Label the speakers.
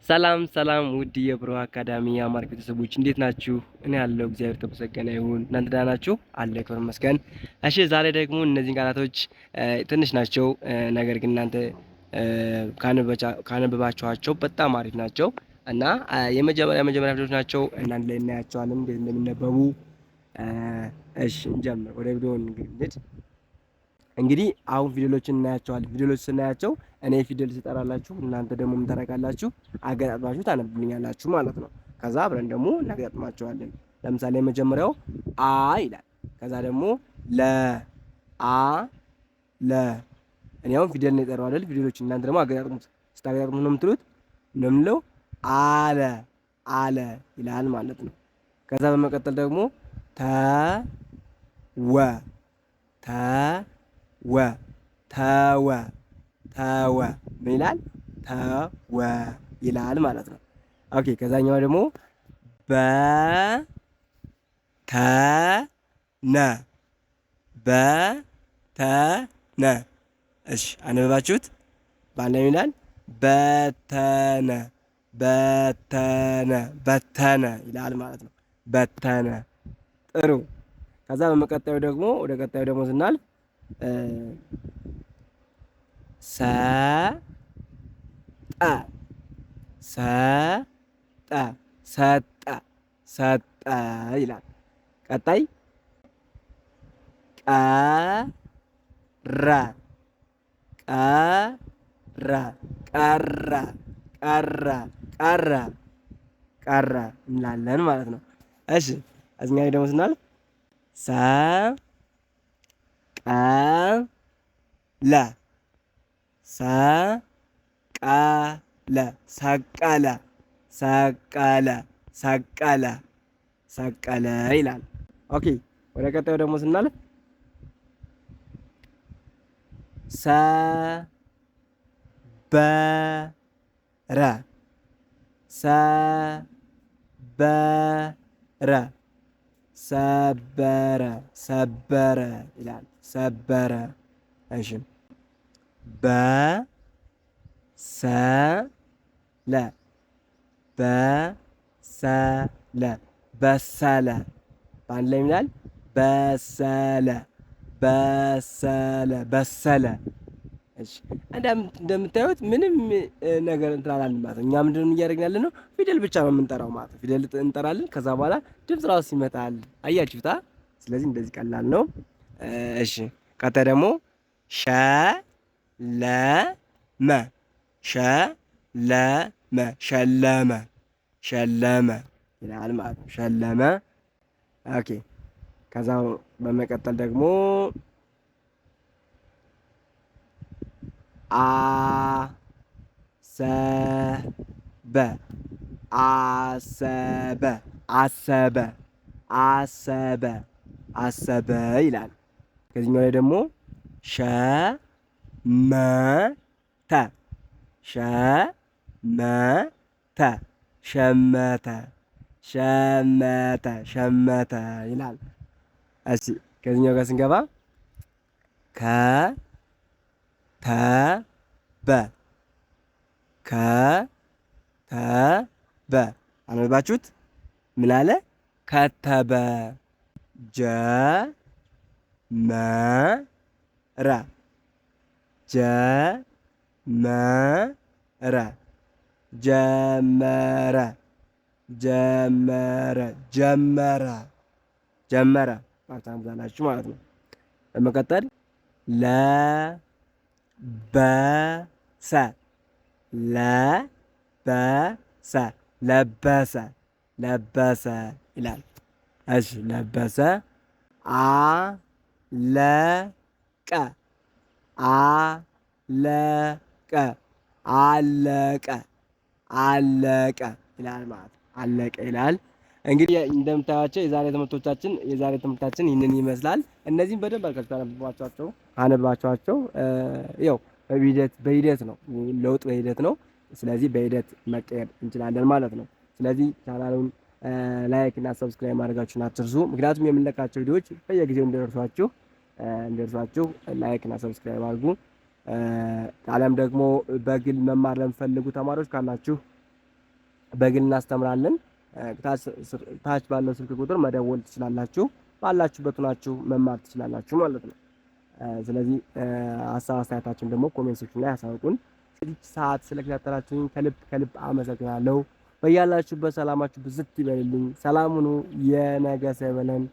Speaker 1: ሰላም ሰላም ውድ የብሩህ አካዳሚ የአማርኛ ቤተሰቦች እንዴት ናችሁ? እኔ ያለው እግዚአብሔር የተመሰገነ ይሁን። እናንተ ደህና ናችሁ? አለ ክብር ይመስገን። እሺ ዛሬ ደግሞ እነዚህን ቃላቶች ትንሽ ናቸው፣ ነገር ግን እናንተ ካነበባችኋቸው በጣም አሪፍ ናቸው እና የመጀመሪያ ፊደሎች ናቸው። እናንተ ላይ እናያቸዋለን እንዴት እንደሚነበቡ። እሺ እንጀምር። ወደ ቪዲዮ እንግዲህ እንግዲህ አሁን ፊደሎችን እናያቸዋለን። ፊደሎች ስናያቸው እኔ ፊደል ስጠራላችሁ እናንተ ደግሞ ምን ታደርጋላችሁ? አገጣጥማችሁ ታነብልኛላችሁ ማለት ነው። ከዛ አብረን ደግሞ እናገጣጥማቸዋለን። ለምሳሌ የመጀመሪያው አ ይላል። ከዛ ደግሞ ለ አ ለ እኔ አሁን ፊደል ነው የጠራው አይደል? ፊደሎች እናንተ ደግሞ አገጣጥሙት። ስታገጣጥሙት ነው የምትሉት ነው የምንለው አለ አለ ይላል ማለት ነው። ከዛ በመቀጠል ደግሞ ተ ወ ተ ወ ተወ ተወ ምን ይላል? ተወ ይላል ማለት ነው። ኦኬ ከዛኛው ደግሞ በተነ በተነ። እሺ አነበባችሁት? በአንድ ላይ ይላል በተነ በተነ በተነ ይላል ማለት ነው። በተነ ጥሩ። ከዛ በመቀጠሉ ደግሞ ወደ ቀጣዩ ደግሞ ስናልፍ ሰጠ ሰጠ ሰጠ ሰጠ ይላል። ቀጣይ ቀረ ቀረ ቀረ ቀረ ቀረ ቀረ እንላለን ማለት ነው። እሺ እዚህኛው ደግሞ ስናልፍ ሰቀለ ሰቀለ ሰቀለ ሰቀለ ሰቀለ ሰቀለ ይላል። ኦኬ ወደ ቀጣዩ ደግሞ ስናልፍ ሰበረ ሰበረ ሰበረ ሰበረ ይላል። ሰበረ። እሺ በሰለ በሰለ በሰለ በአንድ ላይ ይላል በሰለ በሰለ በሰለ። እሺ እንደምታዩት ምንም ነገር እንትን አላልን ማለት ነው። እኛ ምንድነው እያደረግን ያለ ነው? ፊደል ብቻ ነው የምንጠራው ማለት ነው። ፊደል እንጠራለን። ከዛ በኋላ ድምፅ ራሱ ይመጣል። አያችሁታ? ስለዚህ እንደዚህ ቀላል ነው። እሺ ቀጣይ ደግሞ ሸለመ ሸለመ ሸለመ ሸለመ ይላል ማለት ነው። ሸለመ። ኦኬ ከዛ በመቀጠል ደግሞ አሰበ አሰበ አሰበ አሰበ አሰበ ይላል። ከዚህኛው ላይ ደግሞ ሸመተ ሸመተ ሸመተ ሸመተ ሸመተ ይላል። እሺ ከዚህኛው ጋር ስንገባ ከተበ ከተበ አነበባችሁት? ምን አለ? ከተበ ጀመረ ጀመረ ጀመረ ጀመረ ጀመረ ጀመረ ታምዛላችሁ ማለት ነው። በመቀጠል ለበሰ ለበሰ ለበሰ ለበሰ ይላል። እሺ ለበሰ አለቀ አለቀ አለቀ አለቀ ይላል ማለት ነው። አለቀ ይላል። እንግዲህ እንደምታያቸው የዛሬ ትምህርታችን ይህንን ይመስላል። እነዚህም በደንብ አድርጋችሁ አነባችኋቸው። ያው በሂደት ነው፣ ለውጥ በሂደት ነው። ስለዚህ በሂደት መቀየር እንችላለን ማለት ነው። ስለዚህ ቻናሉን ላይክ እና ሰብስክራይብ ማድረጋችሁን አትርሱ። ምክንያቱም የምንለቃቸው ቪዲዮዎች በየጊዜው እንዲደርሷችሁ ላይክ እና ሰብስክራይብ አድርጉ። አለም ደግሞ በግል መማር ለምፈልጉ ተማሪዎች ካላችሁ በግል እናስተምራለን። ታች ባለው ስልክ ቁጥር መደወል ትችላላችሁ። ባላችሁበት ሆናችሁ መማር ትችላላችሁ ማለት ነው። ስለዚህ ሀሳብ አስተያየታችሁን ደግሞ ኮሜንት ሴክሽን ላይ አሳውቁን። ሰዓት ስለከታተላችሁኝ ከልብ አመሰግናለሁ። በያላችሁበት ሰላማችሁ ብዝት ይበልልኝ። ሰላም ሁኑ። የነገ ሰው ይበለን።